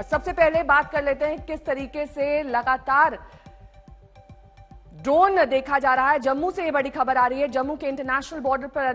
और सबसे पहले बात कर लेते हैं किस तरीके से लगातार ड्रोन देखा जा रहा है। जम्मू से ये बड़ी खबर आ रही है। जम्मू के इंटरनेशनल बॉर्डर पर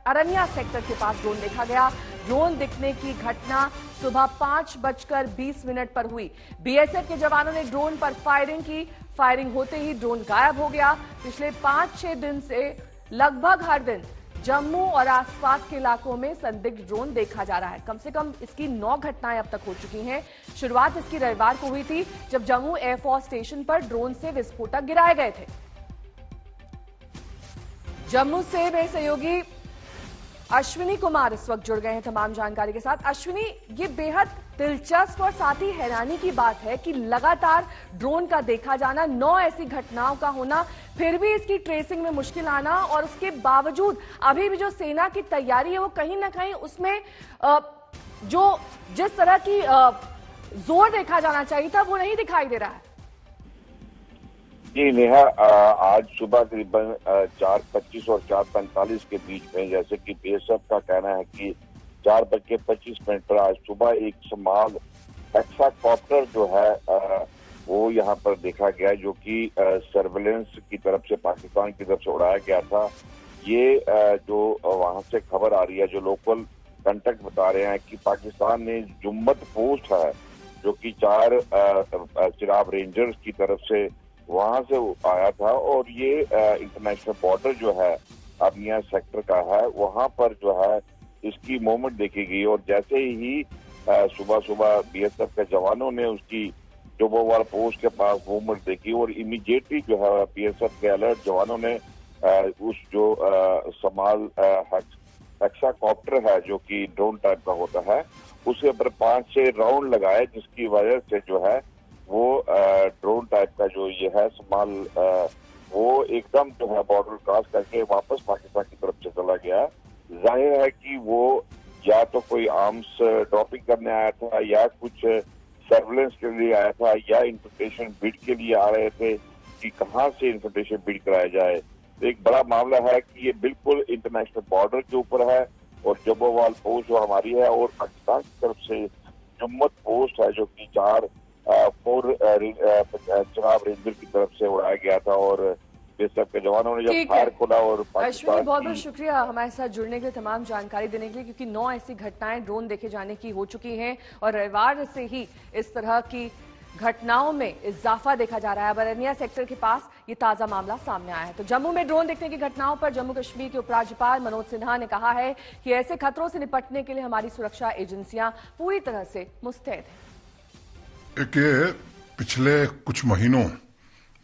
अरनिया सेक्टर के पास ड्रोन देखा गया। ड्रोन दिखने की घटना सुबह 5:20 पर हुई। बीएसएफ के जवानों ने ड्रोन पर फायरिंग की। फायरिंग होते ही ड्रोन गायब हो गया। पिछले 5-6 दिन से लगभग हर दिन जम्मू और आसपास के इलाकों में संदिग्ध ड्रोन देखा जा रहा है। कम से कम इसकी 9 घटनाएं अब तक हो चुकी हैं। शुरुआत इसकी रविवार को हुई थी, जब जम्मू एयरफोर्स स्टेशन पर ड्रोन से विस्फोटक गिराए गए थे। जम्मू से मेरे सहयोगी अश्विनी कुमार इस वक्त जुड़ गए हैं तमाम जानकारी के साथ। अश्विनी, ये बेहद दिलचस्प और साथ ही हैरानी की बात है कि लगातार ड्रोन का देखा जाना, 9 ऐसी घटनाओं का होना, फिर भी इसकी ट्रेसिंग में मुश्किल आना, और उसके बावजूद अभी भी जो सेना की तैयारी है वो कहीं ना कहीं उसमें जो जिस तरह की जोर देखा जाना चाहिए था वो नहीं दिखाई दे रहा है। जी नेहा, आज सुबह करीबन 4:25 और 4:45 के बीच में, जैसे कि बीएसएफ का कहना है कि 4:25 पर आज सुबह एक स्मॉल हेक्साकॉप्टर जो है वो यहाँ पर देखा गया, जो कि सर्वेलेंस की तरफ से पाकिस्तान की तरफ से उड़ाया गया था। ये जो वहां से खबर आ रही है, जो लोकल कांटेक्ट बता रहे हैं कि पाकिस्तान ने जुम्मत पोस्ट है जो कि 4 चिराग रेंजर्स की तरफ से वहां से आया था, और ये इंटरनेशनल बॉर्डर जो है अरनिया सेक्टर का है, वहां पर जो है इसकी मूवमेंट देखी गई। और जैसे ही सुबह सुबह बीएसएफ के जवानों ने उसकी जोबोवाल पोस्ट के पास मूवमेंट देखी, और इमीडिएटली जो है बीएसएफ के अलर्ट जवानों ने उस जो स्मॉल हेक्साकॉप्टर है जो कि ड्रोन टाइप का होता है, उसके ऊपर 5-6 राउंड लगाए, जिसकी वजह से जो है वो ड्रोन टाइप का जो ये है स्मॉल वो एकदम जो है बॉर्डर क्रॉस करके वापस पाकिस्तान की तरफ से चला गया। जाहिर है कि वो या तो कोई आर्म्स ड्रॉपिंग करने आया था, या कुछ सर्वेलेंस के लिए आया था, या इन्फिल्ट्रेशन बिड के लिए आ रहे थे कि कहाँ से इन्फिल्ट्रेशन बिड कराया जाए। तो एक बड़ा मामला है कि ये बिल्कुल इंटरनेशनल बॉर्डर के ऊपर है, और जोबोवाल पोस्ट जो हमारी है, और पाकिस्तान की तरफ से जुम्मत पोस्ट है जो कि 4 चिराग रेंजर की तरफ से उड़ाया गया था। और बीएसएफ के जवानों ने जब फायर खोला और अश्विनी, बहुत बहुत शुक्रिया हमारे साथ जुड़ने के लिए, तमाम जानकारी देने के लिए, क्योंकि 9 ऐसी घटनाएं ड्रोन देखे जाने की हो चुकी हैं और रविवार से ही इस तरह की घटनाओं में इजाफा देखा जा रहा है। अरनिया सेक्टर के पास ये ताजा मामला सामने आया है। तो जम्मू में ड्रोन देखने की घटनाओं पर जम्मू कश्मीर के उपराज्यपाल मनोज सिन्हा ने कहा है कि ऐसे खतरों से निपटने के लिए हमारी सुरक्षा एजेंसियां पूरी तरह से मुस्तैद हैं। पिछले कुछ महीनों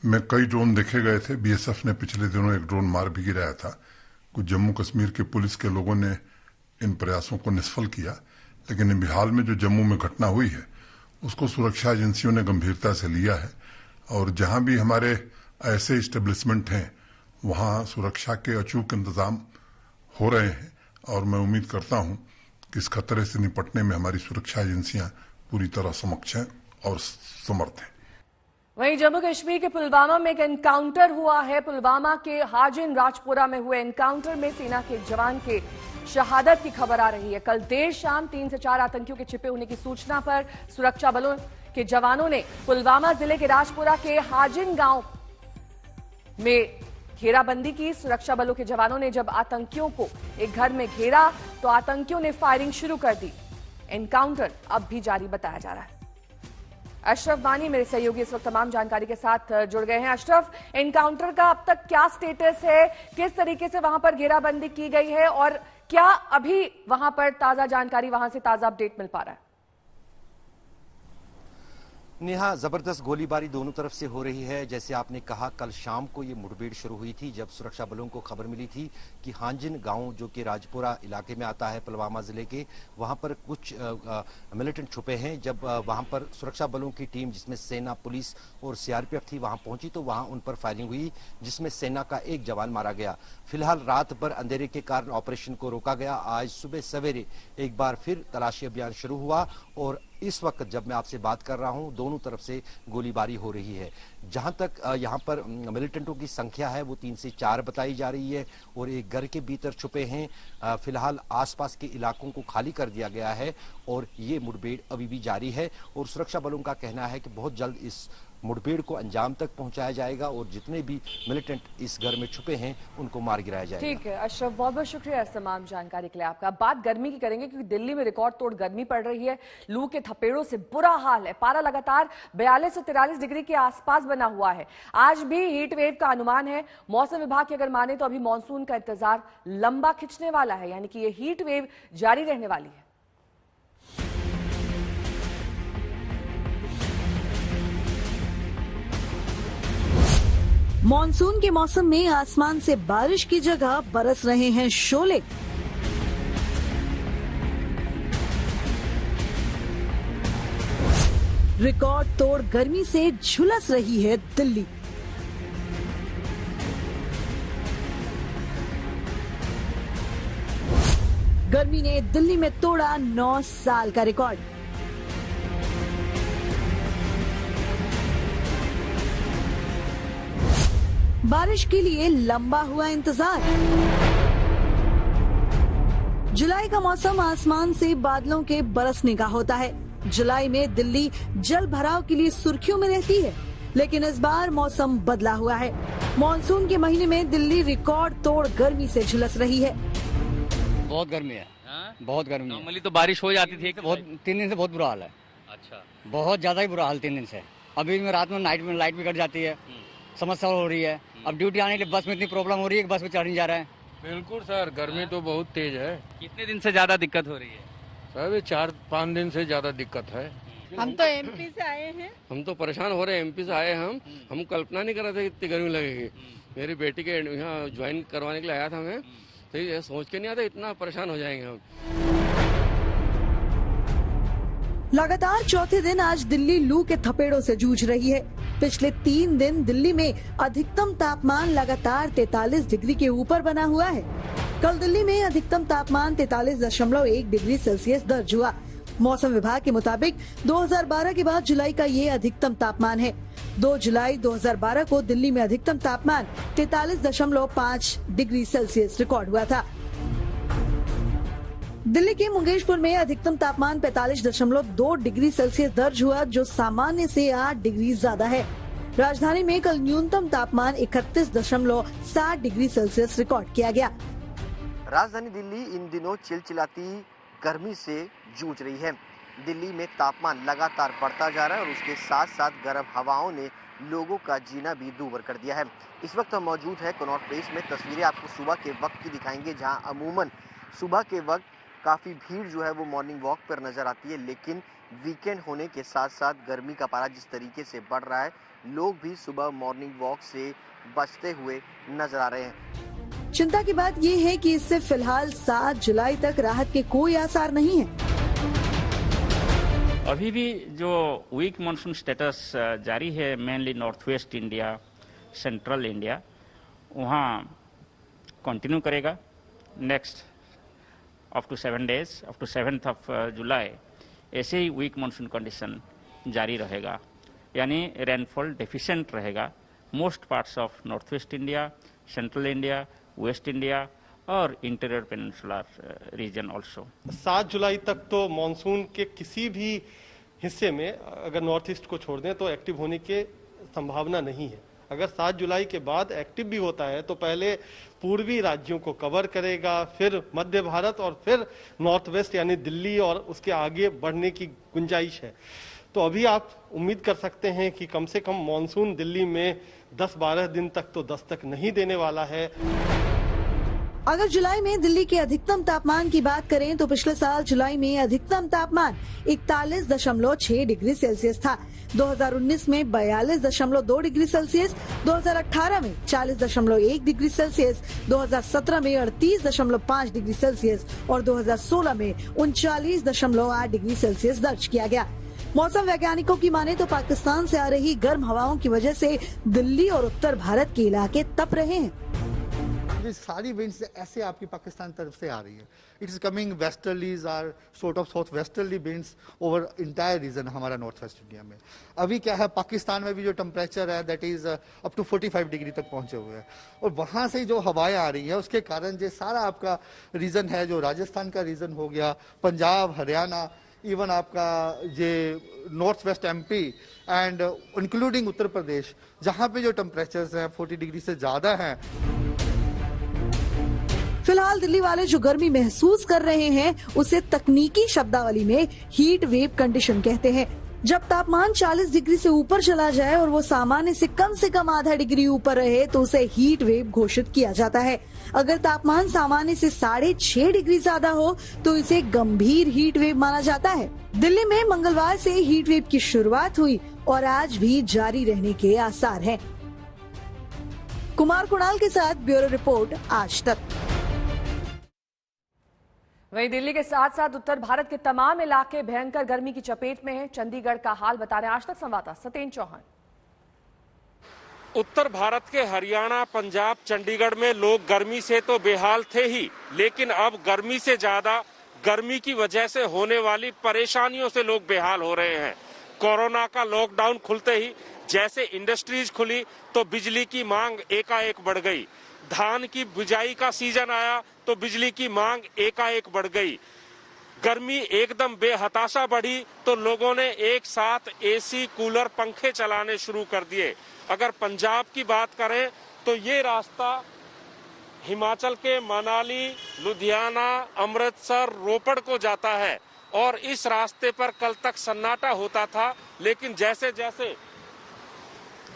में कई ड्रोन देखे गए थे। बीएसएफ ने पिछले दिनों एक ड्रोन मार भी गिराया था। कुछ जम्मू कश्मीर के पुलिस के लोगों ने इन प्रयासों को निष्फल किया, लेकिन हाल में जो जम्मू में घटना हुई है उसको सुरक्षा एजेंसियों ने गंभीरता से लिया है, और जहां भी हमारे ऐसे इस्टेब्लिशमेंट हैं वहां सुरक्षा के अचूक इंतजाम हो रहे हैं, और मैं उम्मीद करता हूं कि इस खतरे से निपटने में हमारी सुरक्षा एजेंसियां पूरी तरह सक्षम हैं और समर्थ हैं। वहीं जम्मू कश्मीर के पुलवामा में एक एनकाउंटर हुआ है। पुलवामा के हाजिन राजपुरा में हुए एनकाउंटर में सेना के जवान के शहादत की खबर आ रही है। कल देर शाम 3 से 4 आतंकियों के छिपे होने की सूचना पर सुरक्षा बलों के जवानों ने पुलवामा जिले के राजपुरा के हाजिन गांव में घेराबंदी की। सुरक्षा बलों के जवानों ने जब आतंकियों को एक घर में घेरा तो आतंकियों ने फायरिंग शुरू कर दी। एनकाउंटर अब भी जारी बताया जा रहा है। अशरफ बानी मेरे सहयोगी इस वक्त तमाम जानकारी के साथ जुड़ गए हैं। अशरफ, एनकाउंटर का अब तक क्या स्टेटस है, किस तरीके से वहां पर घेराबंदी की गई है, और क्या अभी वहां पर ताजा जानकारी, वहां से ताजा अपडेट मिल पा रहा है? नेहा, जबरदस्त गोलीबारी दोनों तरफ से हो रही है। जैसे आपने कहा, कल शाम को ये मुठभेड़ शुरू हुई थी जब सुरक्षा बलों को खबर मिली थी कि हाजिन गांव जो कि राजपुरा इलाके में आता है पुलवामा जिले के, वहां पर कुछ मिलिटेंट छुपे हैं। जब वहां पर सुरक्षा बलों की टीम जिसमें सेना, पुलिस और सीआरपीएफ थी वहां पहुंची तो वहां उन पर फायरिंग हुई, जिसमें सेना का एक जवान मारा गया। फिलहाल रात भर अंधेरे के कारण ऑपरेशन को रोका गया। आज सुबह सवेरे एक बार फिर तलाशी अभियान शुरू हुआ और इस वक्त जब मैं आपसे बात कर रहा हूं दोनों तरफ से गोलीबारी हो रही है। जहां तक यहां पर मिलिटेंटों की संख्या है वो 3 से 4 बताई जा रही है और एक घर के भीतर छुपे हैं। फिलहाल आसपास के इलाकों को खाली कर दिया गया है और ये मुठभेड़ अभी भी जारी है और सुरक्षा बलों का कहना है कि बहुत जल्द इस मुठभेड़ को अंजाम तक पहुंचाया जाएगा और जितने भी मिलिटेंट इस घर में छुपे हैं उनको मार गिराया जाएगा। ठीक है अशरफ, बहुत बहुत शुक्रिया इस तमाम जानकारी के लिए आपका। बात गर्मी की करेंगे क्योंकि दिल्ली में रिकॉर्ड तोड़ गर्मी पड़ रही है। लू के थपेड़ों से बुरा हाल है। पारा लगातार 42 से 43 डिग्री के आसपास बना हुआ है। आज भी हीट वेव का अनुमान है। मौसम विभाग की अगर माने तो अभी मानसून का इंतजार लंबा खिंचने वाला है, यानी कि ये हीट वेव जारी रहने वाली है। मॉनसून के मौसम में आसमान से बारिश की जगह बरस रहे हैं शोले। रिकॉर्ड तोड़ गर्मी से झुलस रही है दिल्ली। गर्मी ने दिल्ली में तोड़ा 9 साल का रिकॉर्ड। बारिश के लिए लंबा हुआ इंतजार। जुलाई का मौसम आसमान से बादलों के बरसने का होता है। जुलाई में दिल्ली जल भराव के लिए सुर्खियों में रहती है, लेकिन इस बार मौसम बदला हुआ है। मॉनसून के महीने में दिल्ली रिकॉर्ड तोड़ गर्मी से झुलस रही है। बहुत गर्मी है। बहुत गर्मी है। नॉर्मली तो बारिश हो जाती थी। बहुत 3 दिन से बहुत बुरा हाल है। अच्छा, बहुत ज्यादा ही बुरा हाल 3 दिन से। अभी में रात में नाइट में लाइट भी कट जाती है, समस्या हो रही है। अब ड्यूटी आने के लिए बस में इतनी प्रॉब्लम हो रही है कि बस में चढ़ नहीं जा रहा है। बिल्कुल सर, गर्मी तो बहुत तेज है। कितने दिन से ज्यादा दिक्कत हो रही है? सर 4-5 दिन से ज्यादा दिक्कत है। हम तो एमपी से आए हैं। हम तो परेशान हो रहे हैं। एमपी से आए हम कल्पना नहीं कर रहे थे इतनी गर्मी लगेगी। मेरी बेटी के यहाँ ज्वाइन करवाने के लिए आया था मैं, तो ये सोच के नहीं आता इतना परेशान हो जाएंगे हम। लगातार चौथे दिन आज दिल्ली लू के थपेड़ों से जूझ रही है। पिछले 3 दिन दिल्ली में अधिकतम तापमान लगातार 43 डिग्री के ऊपर बना हुआ है। कल दिल्ली में अधिकतम तापमान 43.1 डिग्री सेल्सियस दर्ज हुआ। मौसम विभाग के मुताबिक 2012 के बाद जुलाई का ये अधिकतम तापमान है। 2 जुलाई 2012 को दिल्ली में अधिकतम तापमान 43.5 डिग्री सेल्सियस रिकॉर्ड हुआ था। दिल्ली के मुंगेशपुर में अधिकतम तापमान 45.2 डिग्री सेल्सियस दर्ज हुआ, जो सामान्य से 8 डिग्री ज्यादा है। राजधानी में कल न्यूनतम तापमान 31.7 डिग्री सेल्सियस रिकॉर्ड किया गया। राजधानी दिल्ली इन दिनों चिलचिलाती गर्मी से जूझ रही है। दिल्ली में तापमान लगातार बढ़ता जा रहा है और उसके साथ साथ गर्म हवाओं ने लोगों का जीना भी दूभर कर दिया है। इस वक्त हम मौजूद है कनॉट प्लेस में। तस्वीरें आपको सुबह के वक्त की दिखाएंगे, जहां अमूमन सुबह के वक्त काफ़ी भीड़ जो है वो मॉर्निंग वॉक पर नजर आती है, लेकिन वीकेंड होने के साथ साथ गर्मी का पारा जिस तरीके से बढ़ रहा है, लोग भी सुबह मॉर्निंग वॉक से बचते हुए नजर आ रहे हैं। चिंता की बात ये है कि इससे फिलहाल 7 जुलाई तक राहत के कोई आसार नहीं है। अभी भी जो वीक मानसून स्टेटस जारी है, mainly north west India, central India, वहाँ कंटिन्यू करेगा। Next up to 7 days, up to 7th of July ऐसे ही वीक मानसून कंडीशन जारी रहेगा, यानी रेनफॉल डेफिशिएंट रहेगा most parts of north west India, central India, west India और interior peninsular region also. 7 जुलाई तक तो मानसून के किसी भी हिस्से में, अगर नॉर्थ ईस्ट को छोड़ दें, तो एक्टिव होने की संभावना नहीं है। अगर 7 जुलाई के बाद एक्टिव भी होता है तो पहले पूर्वी राज्यों को कवर करेगा, फिर मध्य भारत और फिर नॉर्थ वेस्ट यानी दिल्ली और उसके आगे बढ़ने की गुंजाइश है। तो अभी आप उम्मीद कर सकते हैं कि कम से कम मानसून दिल्ली में 10-12 दिन तक तो दस्तक नहीं देने वाला है। अगर जुलाई में दिल्ली के अधिकतम तापमान की बात करें तो पिछले साल जुलाई में अधिकतम तापमान 41.6 डिग्री सेल्सियस था। 2019 में 42.2 डिग्री सेल्सियस, 2018 में 40.1 डिग्री सेल्सियस, 2017 में 38.5 डिग्री सेल्सियस और 2016 में 39.8 डिग्री सेल्सियस दर्ज किया गया। मौसम वैज्ञानिकों की माने तो पाकिस्तान से आ रही गर्म हवाओं की वजह से दिल्ली और उत्तर भारत के इलाके तप रहे हैं। ये सारी विंड्स ऐसे आपकी पाकिस्तान तरफ से आ रही है। It is coming westerlies or sort of south westerly winds over entire region हमारा नॉर्थ वेस्ट इंडिया में। अभी क्या है, पाकिस्तान में भी जो टेम्परेचर है that is up to 45 degree तक पहुंचे हुए हैं, और वहां से जो हवाएं आ रही है उसके कारण जो सारा आपका रीजन है, जो राजस्थान का रीजन हो गया, पंजाब, हरियाणा, इवन आपका ये north west MP and including Uttar Pradesh, जहां पे जो टेम्परेचर्स हैं 40 डिग्री से ज्यादा हैं। फिलहाल दिल्ली वाले जो गर्मी महसूस कर रहे हैं उसे तकनीकी शब्दावली में हीट वेव कंडीशन कहते हैं। जब तापमान 40 डिग्री से ऊपर चला जाए और वो सामान्य से कम आधा डिग्री ऊपर रहे तो उसे हीट वेव घोषित किया जाता है। अगर तापमान सामान्य से 6.5 डिग्री ज्यादा हो तो इसे गंभीर हीट वेव माना जाता है। दिल्ली में मंगलवार से हीट वेव की शुरुआत हुई और आज भी जारी रहने के आसार हैं। कुमार कुणाल के साथ ब्यूरो रिपोर्ट, आज तक। वहीं दिल्ली के साथ साथ उत्तर भारत के तमाम इलाके भयंकर गर्मी की चपेट में हैं। चंडीगढ़ का हाल बता रहे हैं आज तक संवाददाता सतेन चौहान। उत्तर भारत के हरियाणा, पंजाब, चंडीगढ़ में लोग गर्मी से तो बेहाल थे ही, लेकिन अब गर्मी से ज्यादा गर्मी की वजह से होने वाली परेशानियों से लोग बेहाल हो रहे हैं। कोरोना का लॉकडाउन खुलते ही जैसे इंडस्ट्रीज खुली तो बिजली की मांग एकाएक बढ़ गई। धान की बिजाई का सीजन आया तो बिजली की मांग एकाएक बढ़ गई। गर्मी एकदम बेहताशा बढ़ी तो लोगों ने एक साथ एसी, कूलर, पंखे चलाने शुरू कर दिए। अगर पंजाब की बात करें तो ये रास्ता हिमाचल के मनाली, लुधियाना, अमृतसर, रोपड़ को जाता है और इस रास्ते पर कल तक सन्नाटा होता था, लेकिन जैसे जैसे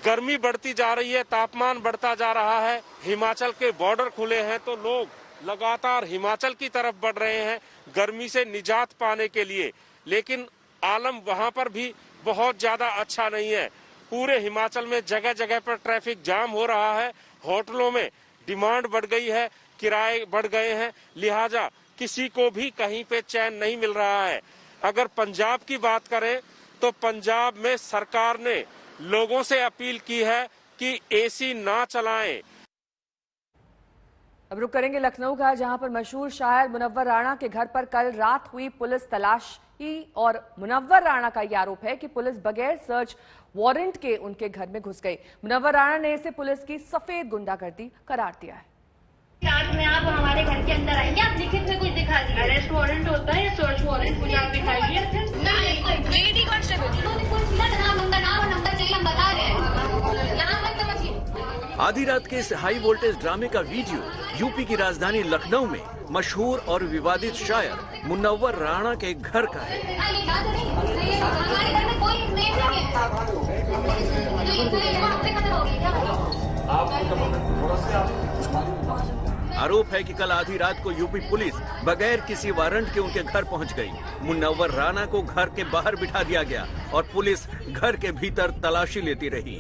गर्मी बढ़ती जा रही है, तापमान बढ़ता जा रहा है, हिमाचल के बॉर्डर खुले हैं तो लोग लगातार हिमाचल की तरफ बढ़ रहे हैं गर्मी से निजात पाने के लिए। लेकिन आलम वहां पर भी बहुत ज्यादा अच्छा नहीं है। पूरे हिमाचल में जगह जगह पर ट्रैफिक जाम हो रहा है, होटलों में डिमांड बढ़ गई है, किराए बढ़ गए हैं, लिहाजा किसी को भी कहीं पे चैन नहीं मिल रहा है। अगर पंजाब की बात करें तो पंजाब में सरकार ने लोगों से अपील की है कि एसी ना चलाएं। अब रुक करेंगे लखनऊ का, जहां पर मशहूर शायर मुनव्वर राणा के घर पर कल रात हुई पुलिस तलाशी और मुनव्वर राणा का यह आरोप है कि पुलिस बगैर सर्च वारंट के उनके घर में घुस गई। मुनव्वर राणा ने इसे पुलिस की सफेद गुंडागर्दी करार दिया है। रात में आप हमारे घर के अंदर आएंगे, आप लिखित में कुछ दिखा दीजिए। अरेस्ट वारंट होता है या सर्च वारंट, कुछ आप दिखाइए। लेडी कांस्टेबल नंबर चाहिए, हम बता रहे हैं, यहाँ मत समझिए। आधी रात के इस हाई वोल्टेज ड्रामे का वीडियो यूपी की राजधानी लखनऊ में मशहूर और विवादित शायर मुनव्वर राणा के घर का है। आरोप है कि कल आधी रात को यूपी पुलिस बगैर किसी वारंट के उनके घर पहुंच गई। मुनव्वर राणा को घर के बाहर बिठा दिया गया और पुलिस घर के भीतर तलाशी लेती रही।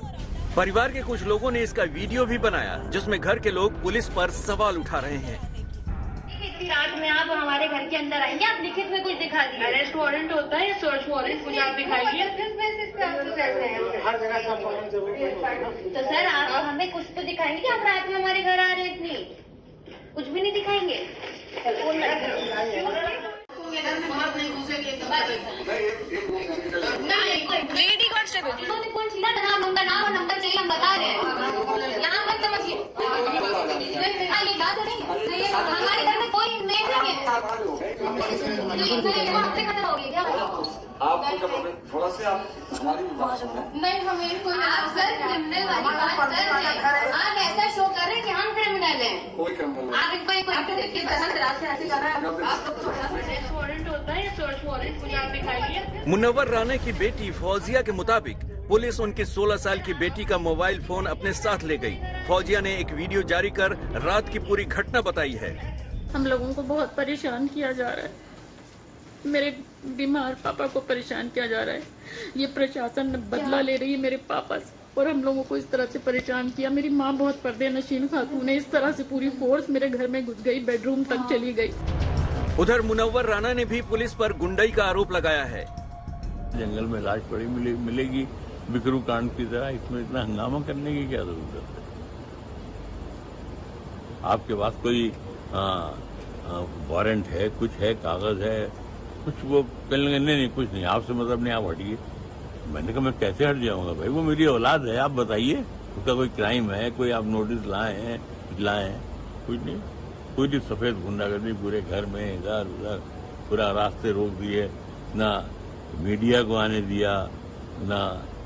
परिवार के कुछ लोगों ने इसका वीडियो भी बनाया, जिसमें घर के लोग पुलिस पर सवाल उठा रहे हैं। रात में आप हमारे घर के अंदर आएंगे, आप लिखित में कुछ दिखा दीजिए। अरेस्ट वारंट होता है या सर्च वारंट, कुछ आप दिखाइए। तो सर आप हमें कुछ तो दिखाएंगे कि आप रात में हमारे घर आ रहे हैं? इतनी कुछ भी नहीं दिखाएंगे। लेडी कांस्टेबल नाम और नंबर चाहिए, हम बता रहे हैं, यहाँ मत समझिए। हमारे घर में कोई मेल नहीं है, खत्म हो गई क्या? थोड़ा से आप नहीं, हमें कोई सर क्रिमिनल वाली बात कर रहे हैं। आप ऐसा शो कर रहे हैं कि हम क्रिमिनल हैं। कोई क्रिमिनल आप इनको कोई देखिए ऐसे कर रहे हैं। वारंट होता है या सर्च वारंट, कुछ आप दिखाइए। मुनव्वर राणा की बेटी फौजिया के मुताबिक पुलिस उनकी 16 साल की बेटी का मोबाइल फोन अपने साथ ले गई। फौजिया ने एक वीडियो जारी कर रात की पूरी घटना बताई है। हम लोगों को बहुत परेशान किया जा रहा है, मेरे बीमार पापा को परेशान किया जा रहा है। ये प्रशासन बदला ले रही है मेरे पापा से और हम लोगों को इस तरह से परेशान किया। मेरी माँ बहुत पर्दे नशीन खातून है, इस तरह से पूरी फोर्स मेरे घर में घुस गई, बेडरूम तक चली गई। उधर मुनव्वर राणा ने भी पुलिस पर गुंडाई का आरोप लगाया है। जंगल में लाश पड़ी मिलेगी बिकरू कांड की तरह, इसमें इतना हंगामा करने की क्या जरूरत है? आपके पास कोई वारंट है, कुछ है, कागज है, कुछ वो कहने नहीं कुछ नहीं, आपसे मतलब नहीं, आप हटिए। मैंने कहा मैं कैसे हट जाऊंगा भाई, वो मेरी औलाद है, आप बताइए उसका कोई क्राइम है, कोई आप नोटिस लाए हैं, कुछ नहीं, पूरी सफेद गुंडागर्दी पूरे घर में, इधर उधर पूरा रास्ते रोक दिए, ना मीडिया को आने दिया, ना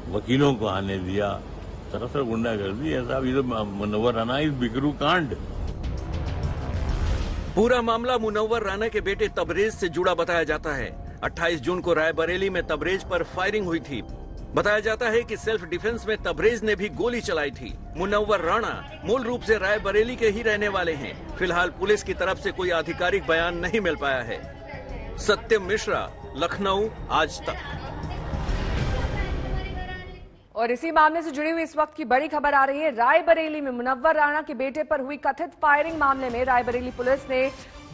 वकीलों को आने दिया, सरासर गुंडागर्दी है साहब। ये तो मुनव्वर राना इस बिकरू कांड। पूरा मामला मुनव्वर राना के बेटे तबरेज से जुड़ा बताया जाता है। 28 जून को रायबरेली में तबरेज पर फायरिंग हुई थी। बताया जाता है कि सेल्फ डिफेंस में तबरेज ने भी गोली चलाई थी। मुनव्वर राणा मूल रूप से रायबरेली के ही रहने वाले हैं। फिलहाल पुलिस की तरफ से कोई आधिकारिक बयान नहीं मिल पाया है। सत्यम मिश्रा, लखनऊ, आज तक। और इसी मामले से जुड़ी हुई इस वक्त की बड़ी खबर आ रही है। रायबरेली में मुनव्वर राणा के बेटे पर हुई कथित फायरिंग मामले में रायबरेली पुलिस ने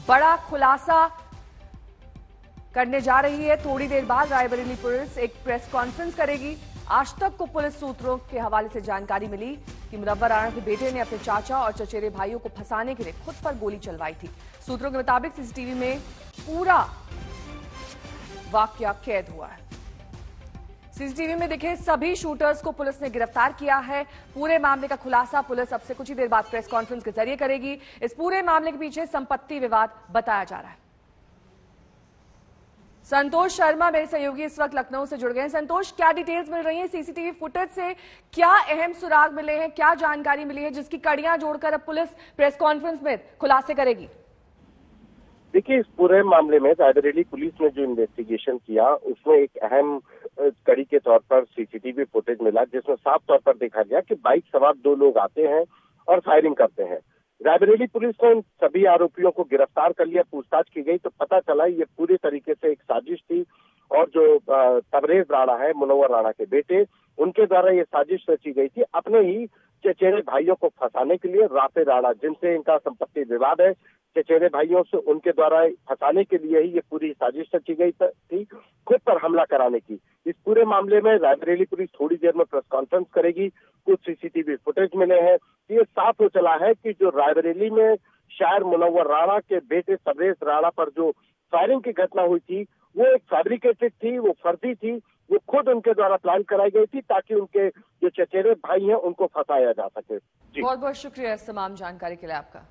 बड़ा खुलासा करने जा रही है। थोड़ी देर बाद रायबरेली पुलिस एक प्रेस कॉन्फ्रेंस करेगी। आज तक को पुलिस सूत्रों के हवाले से जानकारी मिली कि मुनव्वर राणा के बेटे ने अपने चाचा और चचेरे भाइयों को फंसाने के लिए खुद पर गोली चलवाई थी। सूत्रों के मुताबिक सीसीटीवी में पूरा वाकया कैद हुआ है। सीसीटीवी में दिखे सभी शूटर्स को पुलिस ने गिरफ्तार किया है। पूरे मामले का खुलासा पुलिस अब से कुछ ही देर बाद प्रेस कॉन्फ्रेंस के जरिए करेगी। इस पूरे मामले के पीछे संपत्ति विवाद बताया जा रहा है। संतोष शर्मा मेरे सहयोगी इस वक्त लखनऊ से जुड़ गए हैं। संतोष, क्या डिटेल्स मिल रही हैं? सीसीटीवी फुटेज से क्या अहम सुराग मिले हैं, क्या जानकारी मिली है जिसकी कड़ियां जोड़कर अब पुलिस प्रेस कॉन्फ्रेंस में खुलासे करेगी? देखिए, इस पूरे मामले में रायबरेली पुलिस ने जो इन्वेस्टिगेशन किया उसमें एक अहम कड़ी के तौर पर सीसीटीवी फुटेज मिला, जिसमें साफ तौर पर देखा गया कि बाइक सवार 2 लोग आते हैं और फायरिंग करते हैं। रायबरेली पुलिस ने इन सभी आरोपियों को गिरफ्तार कर लिया। पूछताछ की गई तो पता चला ये पूरी तरीके से एक साजिश थी और जो तबरेज राणा है, मुनव्वर राणा के बेटे, उनके द्वारा ये साजिश रची गई थी अपने ही चचेरे भाइयों को फंसाने के लिए। राफे राणा, जिनसे इनका संपत्ति विवाद है, चचेरे भाइयों से उनके द्वारा फंसाने के लिए ही ये पूरी साजिश रची गई थी, खुद पर हमला कराने की। इस पूरे मामले में रायबरेली पुलिस थोड़ी देर में प्रेस कॉन्फ्रेंस करेगी। कुछ सीसीटीवी फुटेज मिले हैं। ये साफ हो चला है कि जो रायबरेली में शायर मुनव्वर राणा के बेटे तबरेज राणा पर जो फायरिंग की घटना हुई थी वो एक फैब्रिकेटेड थी, वो फर्जी थी, वो खुद उनके द्वारा प्लान कराई गई थी ताकि उनके जो चचेरे भाई हैं उनको फंसाया जा सके। बहुत बहुत शुक्रिया इस तमाम जानकारी के लिए आपका।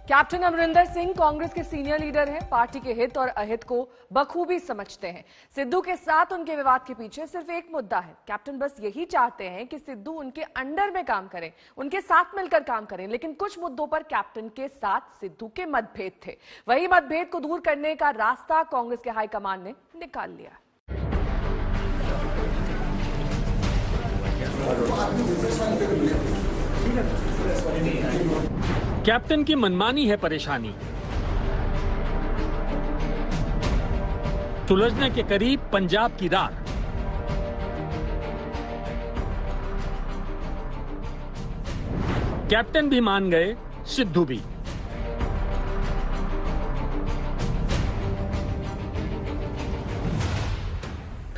कैप्टन अमरिंदर सिंह कांग्रेस के सीनियर लीडर हैं। पार्टी के हित और अहित को बखूबी समझते हैं। सिद्धू के साथ उनके विवाद के पीछे सिर्फ एक मुद्दा है। कैप्टन बस यही चाहते हैं कि सिद्धू उनके अंडर में काम करें, उनके साथ मिलकर काम करें। लेकिन कुछ मुद्दों पर कैप्टन के साथ सिद्धू के मतभेद थे। वही मतभेद को दूर करने का रास्ता कांग्रेस के हाईकमान ने निकाल लिया। कैप्टन की मनमानी है परेशानी। सुलझने के करीब पंजाब की रार। कैप्टन भी मान गए, सिद्धू भी।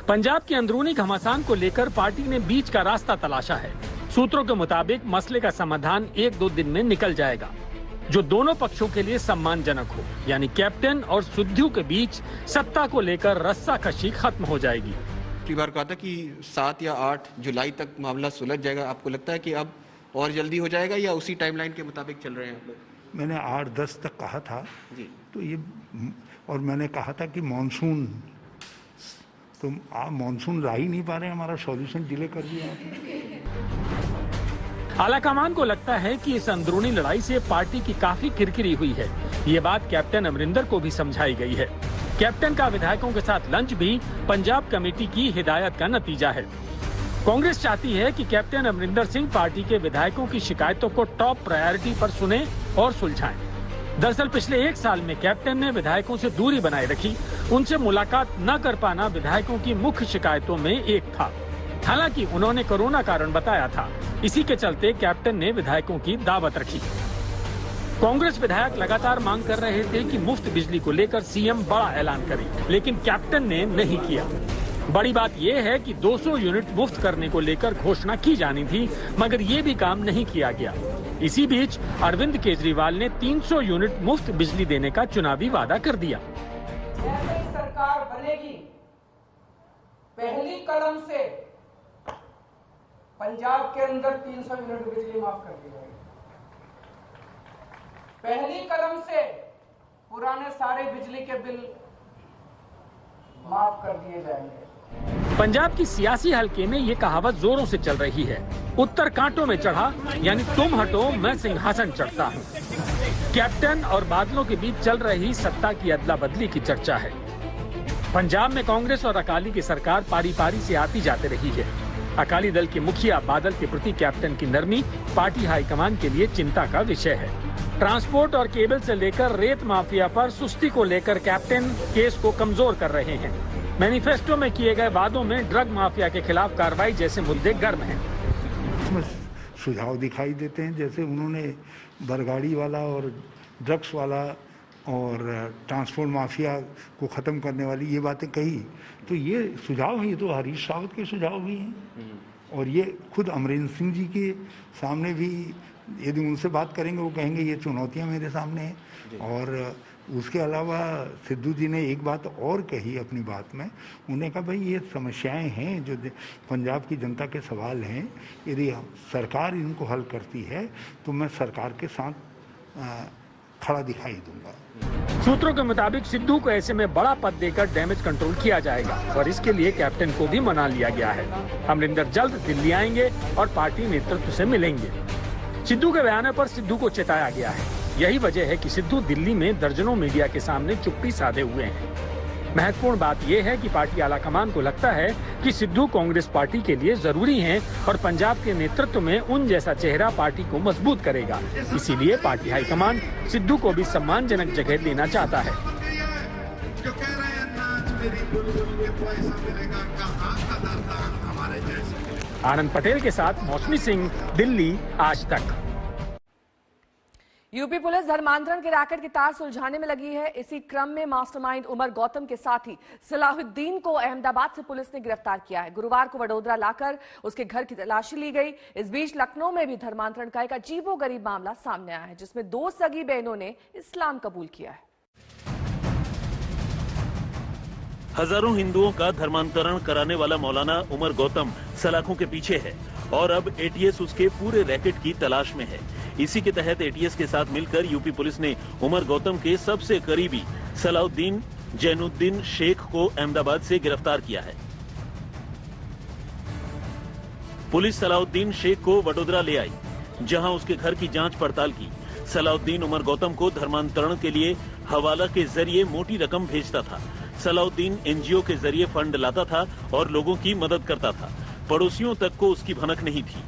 पंजाब के अंदरूनी घमासान को लेकर पार्टी ने बीच का रास्ता तलाशा है। सूत्रों के मुताबिक मसले का समाधान 1-2 दिन में निकल जाएगा, जो दोनों पक्षों के लिए सम्मानजनक हो। यानी कैप्टन और सिद्धू के बीच सत्ता को लेकर रस्साकशी खत्म हो जाएगी। पिछली बार कहा था कि 7 या 8 जुलाई तक मामला सुलझ जाएगा। आपको लगता है कि अब और जल्दी हो जाएगा या उसी टाइमलाइन के मुताबिक चल रहे हैं आप लोग? मैंने 8-10 तक कहा था जी। तो ये, और मैंने कहा था कि मानसून, तो आप मानसून ला ही नहीं पा रहे, हमारा सॉल्यूशन डिले कर दिया आपने। आलाकमान को लगता है कि इस अंदरूनी लड़ाई से पार्टी की काफी किरकिरी हुई है। ये बात कैप्टन अमरिंदर को भी समझाई गई है। कैप्टन का विधायकों के साथ लंच भी पंजाब कमेटी की हिदायत का नतीजा है। कांग्रेस चाहती है कि कैप्टन अमरिंदर सिंह पार्टी के विधायकों की शिकायतों को टॉप प्रायोरिटी पर सुने और सुलझाएं। दरअसल पिछले 1 साल में कैप्टन ने विधायकों से दूरी बनाए रखी। उनसे मुलाकात न कर पाना विधायकों की मुख्य शिकायतों में एक था। हालांकि उन्होंने कोरोना कारण बताया था। इसी के चलते कैप्टन ने विधायकों की दावत रखी। कांग्रेस विधायक लगातार मांग कर रहे थे कि मुफ्त बिजली को लेकर सीएम बड़ा ऐलान करे, लेकिन कैप्टन ने नहीं किया। बड़ी बात यह है कि 200 यूनिट मुफ्त करने को लेकर घोषणा की जानी थी, मगर ये भी काम नहीं किया गया। इसी बीच अरविंद केजरीवाल ने 300 यूनिट मुफ्त बिजली देने का चुनावी वादा कर दिया। जैसे ही सरकार बनेगी, पहली कदम से पंजाब के अंदर 300 यूनिट बिजली माफ कर दी जाएगी। पहली कदम से पुराने सारे बिजली के बिल माफ कर दिए जाएंगे। पंजाब की सियासी हलके में ये कहावत जोरों से चल रही है, उत्तर कांटों में चढ़ा यानी तुम हटो मैं सिंहासन चढ़ता हूँ। कैप्टन और बादलों के बीच चल रही सत्ता की अदला बदली की चर्चा है। पंजाब में कांग्रेस और अकाली की सरकार पारी पारी से आती जाती रही है। अकाली दल के मुखिया बादल के प्रति कैप्टन की नरमी पार्टी हाईकमान के लिए चिंता का विषय है। ट्रांसपोर्ट और केबल से लेकर रेत माफिया पर सुस्ती को लेकर कैप्टन केस को कमजोर कर रहे हैं। मैनिफेस्टो में किए गए वादों में ड्रग माफिया के खिलाफ कार्रवाई जैसे मुद्दे गर्म हैं। इसमें सुझाव दिखाई देते हैं, जैसे उन्होंने बरगाड़ी वाला और ड्रग्स वाला और ट्रांसपोर्ट माफिया को ख़त्म करने वाली ये बातें कही, तो ये सुझाव हैं, ये तो हरीश रावत के सुझाव भी हैं और ये खुद अमरिंदर सिंह जी के सामने भी यदि उनसे बात करेंगे वो कहेंगे ये चुनौतियां मेरे सामने हैं। और उसके अलावा सिद्धू जी ने एक बात और कही अपनी बात में, उन्होंने कहा भाई ये समस्याएं हैं जो पंजाब की जनता के सवाल हैं, यदि सरकार इनको हल करती है तो मैं सरकार के साथ खड़ा दिखाई दूंगा। सूत्रों के मुताबिक सिद्धू को ऐसे में बड़ा पद देकर डैमेज कंट्रोल किया जाएगा और इसके लिए कैप्टन को भी मना लिया गया है। अमरिंदर जल्द दिल्ली आएंगे और पार्टी नेतृत्व से मिलेंगे। सिद्धू के बयान पर सिद्धू को चेताया गया है। यही वजह है कि सिद्धू दिल्ली में दर्जनों मीडिया के सामने चुप्पी साधे हुए हैं। महत्वपूर्ण बात यह है कि पार्टी आलाकमान को लगता है कि सिद्धू कांग्रेस पार्टी के लिए जरूरी हैं और पंजाब के नेतृत्व में उन जैसा चेहरा पार्टी को मजबूत करेगा। इसीलिए पार्टी हाईकमान सिद्धू को भी सम्मानजनक जगह देना चाहता है। आनंद पटेल के साथ मौसमी सिंह, दिल्ली, आज तक। यूपी पुलिस धर्मांतरण के रैकेट की तार सुलझाने में लगी है। इसी क्रम में मास्टरमाइंड उमर गौतम के साथी सलाहुद्दीन को अहमदाबाद से पुलिस ने गिरफ्तार किया है। गुरुवार को वडोदरा लाकर उसके घर की तलाशी ली गई। इस बीच लखनऊ में भी धर्मांतरण का एक अजीबोगरीब मामला सामने आया है, जिसमें 2 सगी बहनों ने इस्लाम कबूल किया है। हजारों हिंदुओं का धर्मांतरण कराने वाला मौलाना उमर गौतम सलाखों के पीछे है और अब एटीएस उसके पूरे रैकेट की तलाश में है। इसी के तहत एटीएस के साथ मिलकर यूपी पुलिस ने उमर गौतम के सबसे करीबी सलाउद्दीन जैनुद्दीन शेख को अहमदाबाद से गिरफ्तार किया है। पुलिस सलाउद्दीन शेख को वडोदरा ले आई, जहां उसके घर की जांच पड़ताल की। सलाउद्दीन उमर गौतम को धर्मांतरण के लिए हवाला के जरिए मोटी रकम भेजता था। सलाउद्दीन एनजीओ के जरिए फंड लाता था और लोगों की मदद करता था। पड़ोसियों तक को उसकी भनक नहीं थी।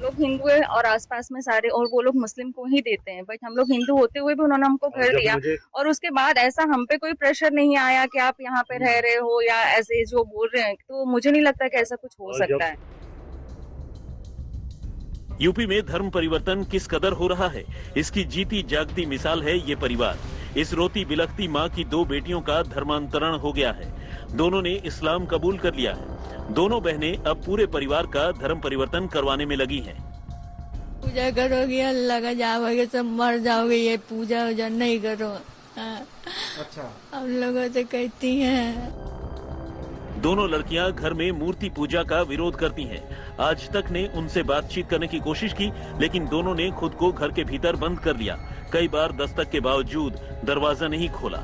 लोग हिंदू है और आसपास में सारे, और वो लोग मुस्लिम को ही देते हैं, बट हम लोग हिंदू होते हुए भी उन्होंने हमको घर दिया और उसके बाद ऐसा हम पे कोई प्रेशर नहीं आया कि आप यहाँ पे रह रहे हो या ऐसे जो बोल रहे हैं, तो मुझे नहीं लगता कि ऐसा कुछ हो सकता है। यूपी में धर्म परिवर्तन किस कदर हो रहा है, इसकी जीती जागती मिसाल है ये परिवार। इस रोती बिलखती माँ की 2 बेटियों का धर्मांतरण हो गया है। दोनों ने इस्लाम कबूल कर लिया है। दोनों बहनें अब पूरे परिवार का धर्म परिवर्तन करवाने में लगी हैं। पूजा करोगे अल्लाह का, जाओगे सब मर जाओगे, ये पूजा वूजा नहीं करो। अच्छा, हम लोगों से कहती हैं। दोनों लड़कियां घर में मूर्ति पूजा का विरोध करती हैं। आज तक ने उनसे बातचीत करने की कोशिश की, लेकिन दोनों ने खुद को घर के भीतर बंद कर लिया। कई बार दस्तक के बावजूद दरवाजा नहीं खोला।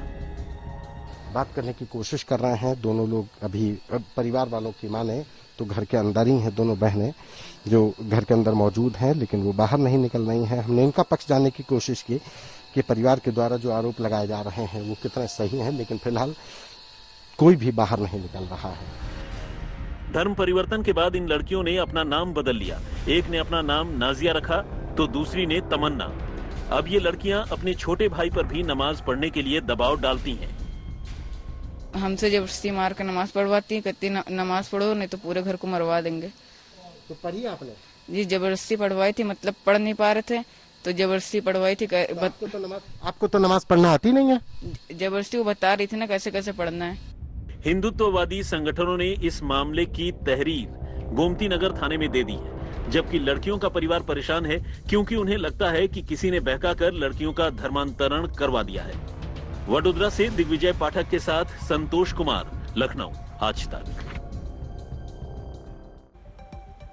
बात करने की कोशिश कर रहे हैं दोनों लोग। अभी परिवार वालों की माने तो घर के अंदर ही हैं दोनों बहनें, जो घर के अंदर मौजूद हैं, लेकिन वो बाहर नहीं निकल रही हैं। हमने इनका पक्ष जानने की कोशिश की कि परिवार के द्वारा जो आरोप लगाए जा रहे हैं वो कितने सही हैं, लेकिन फिलहाल कोई भी बाहर नहीं निकल रहा है। धर्म परिवर्तन के बाद इन लड़कियों ने अपना नाम बदल लिया। एक ने अपना नाम नाजिया रखा तो दूसरी ने तमन्ना। अब ये लड़कियां अपने छोटे भाई पर भी नमाज पढ़ने के लिए दबाव डालती हैं। हमसे जबरदस्ती मार कर नमाज पढ़वाती हैं, कहती नमाज पढ़ो नहीं तो पूरे घर को मरवा देंगे। तो पढ़ी आपने? जी जबरदस्ती पढ़वाई थी, मतलब पढ़ नहीं पा रहे थे तो जबरदस्ती पढ़वाई थी। आपको तो नमाज पढ़ना आती नहीं है? जबरदस्ती वो बता रही थी ना कैसे कैसे पढ़ना है। हिंदुत्ववादी संगठनों ने इस मामले की तहरीर गोमती नगर थाने में दे दी है। जबकि लड़कियों का परिवार परेशान है क्योंकि उन्हें लगता है कि किसी ने बहकाकर लड़कियों का धर्मांतरण करवा दिया है। वडोदरा से दिग्विजय पाठक के साथ संतोष कुमार, लखनऊ, आज तक।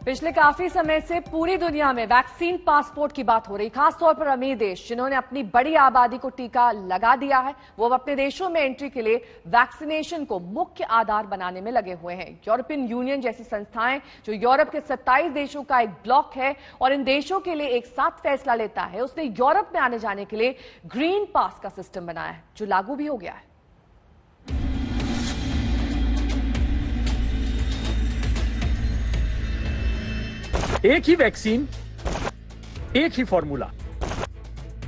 पिछले काफी समय से पूरी दुनिया में वैक्सीन पासपोर्ट की बात हो रही, खासतौर पर अमीर देश जिन्होंने अपनी बड़ी आबादी को टीका लगा दिया है, वो अब अपने देशों में एंट्री के लिए वैक्सीनेशन को मुख्य आधार बनाने में लगे हुए हैं। यूरोपियन यूनियन जैसी संस्थाएं जो यूरोप के 27 देशों का एक ब्लॉक है और इन देशों के लिए एक साथ फैसला लेता है, उसने यूरोप में आने जाने के लिए ग्रीन पास का सिस्टम बनाया है जो लागू भी हो गया है। एक ही वैक्सीन, एक ही फॉर्मूला,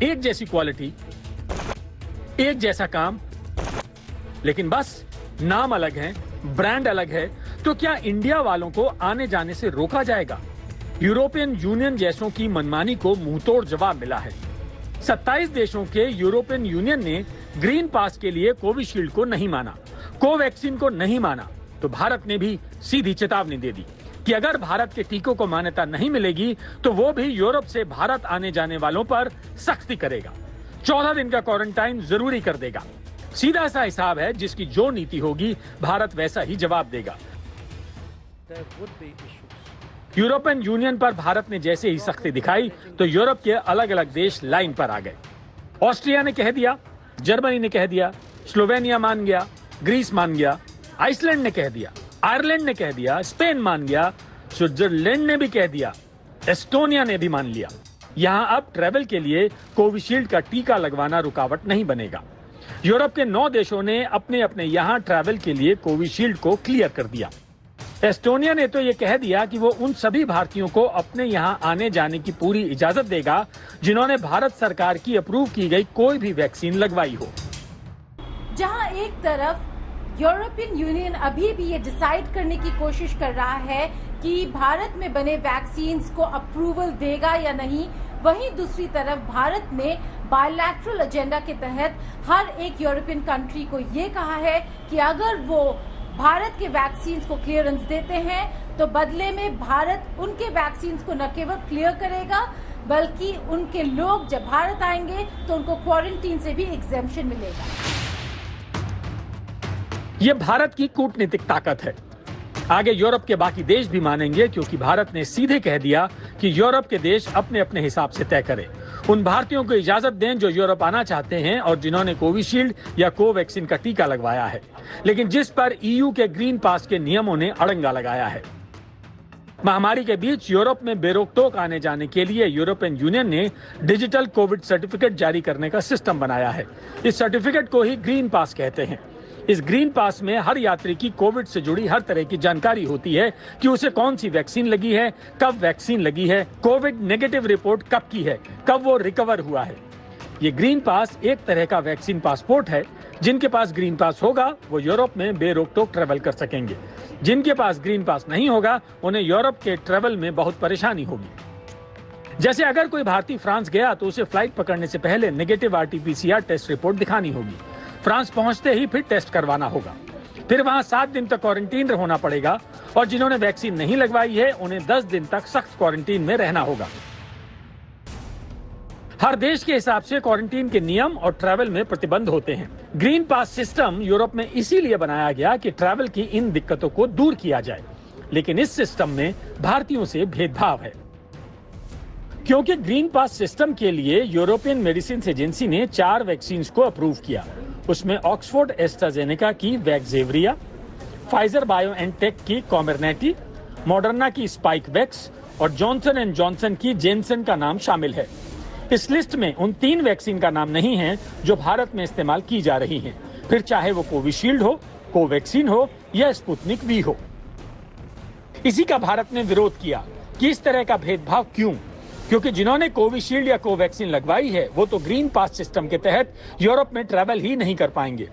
एक जैसी क्वालिटी, एक जैसा काम, लेकिन बस नाम अलग है, ब्रांड अलग है। तो क्या इंडिया वालों को आने जाने से रोका जाएगा? यूरोपियन यूनियन जैसों की मनमानी को मुंहतोड़ जवाब मिला है। 27 देशों के यूरोपियन यूनियन ने ग्रीन पास के लिए कोविशील्ड को नहीं माना, कोवैक्सीन को नहीं माना, तो भारत ने भी सीधी चेतावनी दे दी कि अगर भारत के टीकों को मान्यता नहीं मिलेगी तो वो भी यूरोप से भारत आने जाने वालों पर सख्ती करेगा, 14 दिन का क्वारंटाइन जरूरी कर देगा। सीधा सा हिसाब है, जिसकी जो नीति होगी भारत वैसा ही जवाब देगा। यूरोपियन यूनियन पर भारत ने जैसे ही सख्ती दिखाई तो यूरोप के अलग अलग देश लाइन पर आ गए। ऑस्ट्रिया ने कह दिया, जर्मनी ने कह दिया, स्लोवेनिया मान गया, ग्रीस मान गया, आइसलैंड ने कह दिया, आयरलैंड ने कह दिया, स्पेन मान गया, स्विट्जरलैंड ने भी कह दिया, एस्टोनिया ने भी मान लिया। यहां अब ट्रैवल के लिए कोविशील्ड का टीका लगवाना रुकावट नहीं बनेगा। यूरोप के 9 देशों ने अपने अपने यहां ट्रैवल के लिए कोविशील्ड को क्लियर कर दिया। एस्टोनिया ने तो ये कह दिया कि वो उन सभी भारतीयों को अपने यहां आने जाने की पूरी इजाजत देगा जिन्होंने भारत सरकार की अप्रूव की गई कोई भी वैक्सीन लगवाई हो। जहां एक तरफ यूरोपियन यूनियन अभी भी ये डिसाइड करने की कोशिश कर रहा है कि भारत में बने वैक्सीन्स को अप्रूवल देगा या नहीं, वहीं दूसरी तरफ भारत ने बायलैटरल एजेंडा के तहत हर एक यूरोपियन कंट्री को ये कहा है कि अगर वो भारत के वैक्सीन्स को क्लियरेंस देते हैं तो बदले में भारत उनके वैक्सीन्स को न केवल क्लियर करेगा बल्कि उनके लोग जब भारत आएंगे तो उनको क्वारंटीन से भी एग्जेम्पशन मिलेगा। ये भारत की कूटनीतिक ताकत है। आगे यूरोप के बाकी देश भी मानेंगे क्योंकि भारत ने सीधे कह दिया कि यूरोप के देश अपने अपने हिसाब से तय करें। उन भारतीयों को इजाजत दें जो यूरोप आना चाहते हैं और जिन्होंने कोविशील्ड या कोवैक्सीन का टीका लगवाया है, लेकिन जिस पर ईयू के ग्रीन पास के नियमों ने अड़ंगा लगाया है। महामारी के बीच यूरोप में बेरोकटोक आने जाने के लिए यूरोपियन यूनियन ने डिजिटल कोविड सर्टिफिकेट जारी करने का सिस्टम बनाया है। इस सर्टिफिकेट को ही ग्रीन पास कहते हैं। इस ग्रीन पास में हर यात्री की कोविड से जुड़ी हर तरह की जानकारी होती है कि उसे कौन सी वैक्सीन लगी है, कब वैक्सीन लगी है, कोविड नेगेटिव रिपोर्ट कब की है, कब वो रिकवर हुआ है। ये ग्रीन पास एक तरह का वैक्सीन पासपोर्ट है। जिनके पास ग्रीन पास होगा वो यूरोप में बेरोकटोक ट्रेवल कर सकेंगे। जिनके पास ग्रीन पास नहीं होगा उन्हें यूरोप के ट्रेवल में बहुत परेशानी होगी। जैसे अगर कोई भारतीय फ्रांस गया तो उसे फ्लाइट पकड़ने से पहले नेगेटिव RT-PCR टेस्ट रिपोर्ट दिखानी होगी। फ्रांस पहुंचते ही फिर टेस्ट करवाना होगा, फिर वहां 7 दिन तक क्वारंटीन होना पड़ेगा और जिन्होंने वैक्सीन नहीं लगवाई है उन्हें 10 दिन तक सख्त क्वारंटीन में रहना होगा। हर देश के हिसाब से क्वारंटीन के नियम और ट्रैवल में प्रतिबंध होते हैं। ग्रीन पास सिस्टम यूरोप में इसीलिए बनाया गया कि ट्रैवल की इन दिक्कतों को दूर किया जाए, लेकिन इस सिस्टम में भारतीयों से भेदभाव है क्योंकि ग्रीन पास सिस्टम के लिए यूरोपियन मेडिसिन एजेंसी ने 4 वैक्सीन को अप्रूव किया। उसमें ऑक्सफोर्ड एस्ट्राजेनेका की वैक्सेवरिया, फाइजर बायोएनटेक की कॉमर्नेटी, मॉडर्ना की स्पाइकवैक्स और जॉनसन एंड जॉनसन की जेनसन का नाम शामिल है। इस लिस्ट में उन 3 वैक्सीन का नाम नहीं है जो भारत में इस्तेमाल की जा रही हैं, फिर चाहे वो कोविशील्ड हो, कोवैक्सीन हो या स्पुतनिक वी हो। इसी का भारत ने विरोध किया कि इस तरह का भेदभाव क्यों, क्योंकि जिन्होंने कोविशील्ड या कोवैक्सीन लगवाई है वो तो ग्रीन पास सिस्टम के तहत यूरोप में ट्रैवल ही नहीं कर पाएंगे।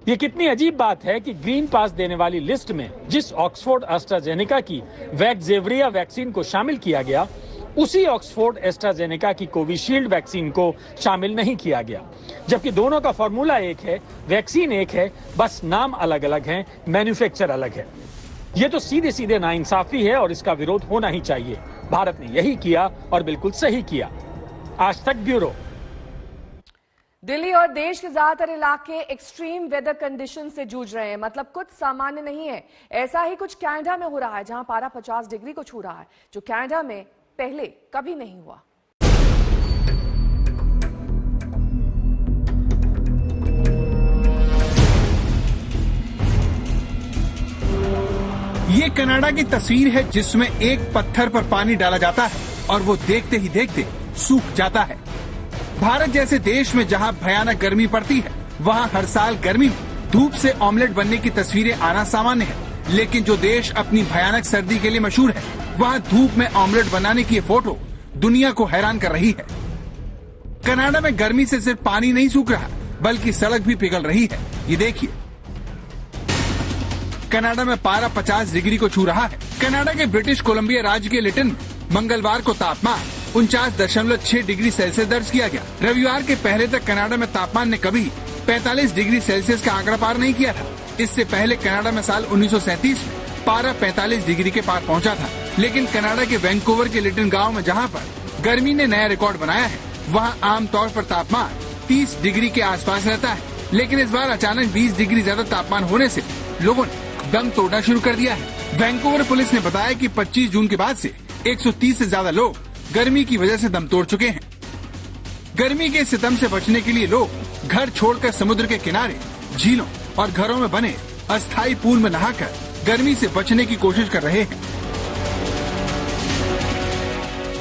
ये कितनी अजीब बात है कि ग्रीन पास देने वाली लिस्ट में जिस ऑक्सफोर्ड एस्ट्राजेनेका की वैक्सेवरिया वैक्सीन को शामिल किया गया, उसी ऑक्सफोर्ड एस्ट्राजेनेका की कोविशील्ड वैक्सीन को शामिल नहीं किया गया, जबकि दोनों का फॉर्मूला एक है, वैक्सीन एक है, बस नाम अलग अलग है, मैन्युफैक्चर अलग है। ये तो सीधे सीधे नाइंसाफी है और इसका विरोध होना ही चाहिए। भारत ने यही किया और बिल्कुल सही किया। आज तक ब्यूरो। दिल्ली और देश के ज्यादातर इलाके एक्सट्रीम वेदर कंडीशन से जूझ रहे हैं। मतलब कुछ सामान्य नहीं है। ऐसा ही कुछ कनाडा में हो रहा है, जहां पारा 50 डिग्री को छू रहा है, जो कनाडा में पहले कभी नहीं हुआ। ये कनाडा की तस्वीर है, जिसमें एक पत्थर पर पानी डाला जाता है और वो देखते ही देखते सूख जाता है। भारत जैसे देश में जहां भयानक गर्मी पड़ती है, वहां हर साल गर्मी में धूप से ऑमलेट बनने की तस्वीरें आना सामान्य है। लेकिन जो देश अपनी भयानक सर्दी के लिए मशहूर है, वहां धूप में ऑमलेट बनाने की ये फोटो दुनिया को हैरान कर रही है। कनाडा में गर्मी से सिर्फ पानी नहीं सूख रहा, बल्कि सड़क भी पिघल रही है। ये देखिए, कनाडा में पारा 50 डिग्री को छू रहा है। कनाडा के ब्रिटिश कोलंबिया राज्य के लिटन में मंगलवार को तापमान 49.6 डिग्री सेल्सियस दर्ज किया गया। रविवार के पहले तक कनाडा में तापमान ने कभी 45 डिग्री सेल्सियस का आंकड़ा पार नहीं किया था। इससे पहले कनाडा में साल 1937 में पारा 45 डिग्री के पार पहुंचा था। लेकिन कनाडा के वैंकूवर के लिटन गांव में जहां पर गर्मी ने नया रिकॉर्ड बनाया है, वहां आमतौर पर तापमान 30 डिग्री के आसपास रहता है। लेकिन इस बार अचानक 20 डिग्री ज्यादा तापमान होने से लोगों ने दम तोड़ना शुरू कर दिया है। वैंकूवर पुलिस ने बताया कि 25 जून के बाद से 130 से ज्यादा लोग गर्मी की वजह से दम तोड़ चुके हैं। गर्मी के सितम से बचने के लिए लोग घर छोड़कर समुद्र के किनारे, झीलों और घरों में बने अस्थायी पूल में नहाकर गर्मी से बचने की कोशिश कर रहे हैं।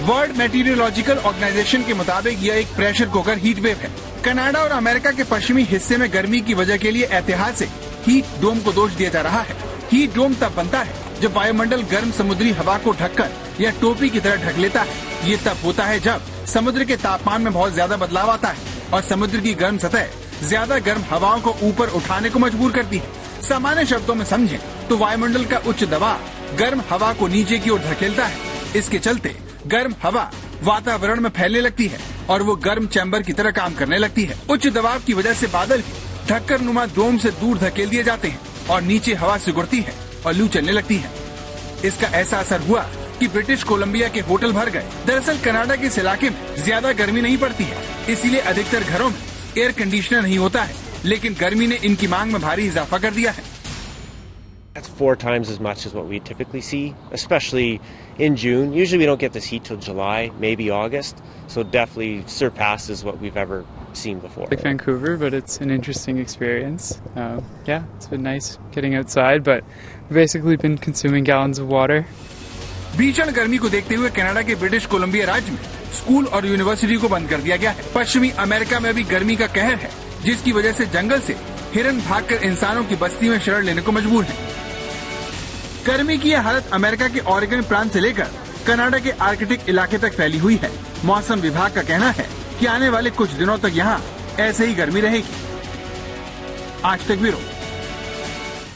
वर्ल्ड मेटीरियोलॉजिकल ऑर्गेनाइजेशन के मुताबिक यह एक प्रेशर कुकर हीट वेव है। कनाडा और अमेरिका के पश्चिमी हिस्से में गर्मी की वजह के लिए ऐतिहासिक हीट डोम को दोष दिया जा रहा है। हीट डोम तब बनता है जब वायुमंडल गर्म समुद्री हवा को ढककर या टोपी की तरह ढक लेता है। ये तब होता है जब समुद्र के तापमान में बहुत ज्यादा बदलाव आता है और समुद्र की गर्म सतह ज्यादा गर्म हवाओं को ऊपर उठाने को मजबूर करती है। सामान्य शब्दों में समझें तो वायुमंडल का उच्च दबाव गर्म हवा को नीचे की ओर धकेलता है। इसके चलते गर्म हवा वातावरण में फैलने लगती है और वो गर्म चैम्बर की तरह काम करने लगती है। उच्च दबाव की वजह से बादल भी ढक्कर नुमा डोम से दूर धकेल दिए जाते हैं और नीचे हवा सिकुड़ती है और लू चलने लगती है। इसका ऐसा असर हुआ कि ब्रिटिश कोलंबिया के होटल भर गए। दरअसल कनाडा के इस इलाके में ज्यादा गर्मी नहीं पड़ती है, इसीलिए अधिकतर घरों में एयर कंडीशनर नहीं होता है। लेकिन गर्मी ने इनकी मांग में भारी इजाफा कर दिया है। That's 4 times as much as what we typically see, especially in June. Usually we don't get this heat till July, maybe August, so it definitely surpasses what we've ever seen before. Like Vancouver, but it's an interesting experience. Yeah, it's been nice getting outside, but we've basically been consuming gallons of water. भीषण गर्मी को देखते हुए Canada के British Columbia राज्य में school और university को बंद कर दिया गया है। पश्चिमी अमेरिका में भी गर्मी का कहर है, जिसकी वजह से जंगल से हिरन भागकर इंसानों की बस्ती में शरण लेने को मजबूर है। गर्मी की यह हालत अमेरिका के ऑरेगन प्रांत से लेकर कनाडा के आर्कटिक इलाके तक फैली हुई है। मौसम विभाग का कहना है कि आने वाले कुछ दिनों तक यहाँ ऐसे ही गर्मी रहेगी। आज तक ब्यूरो।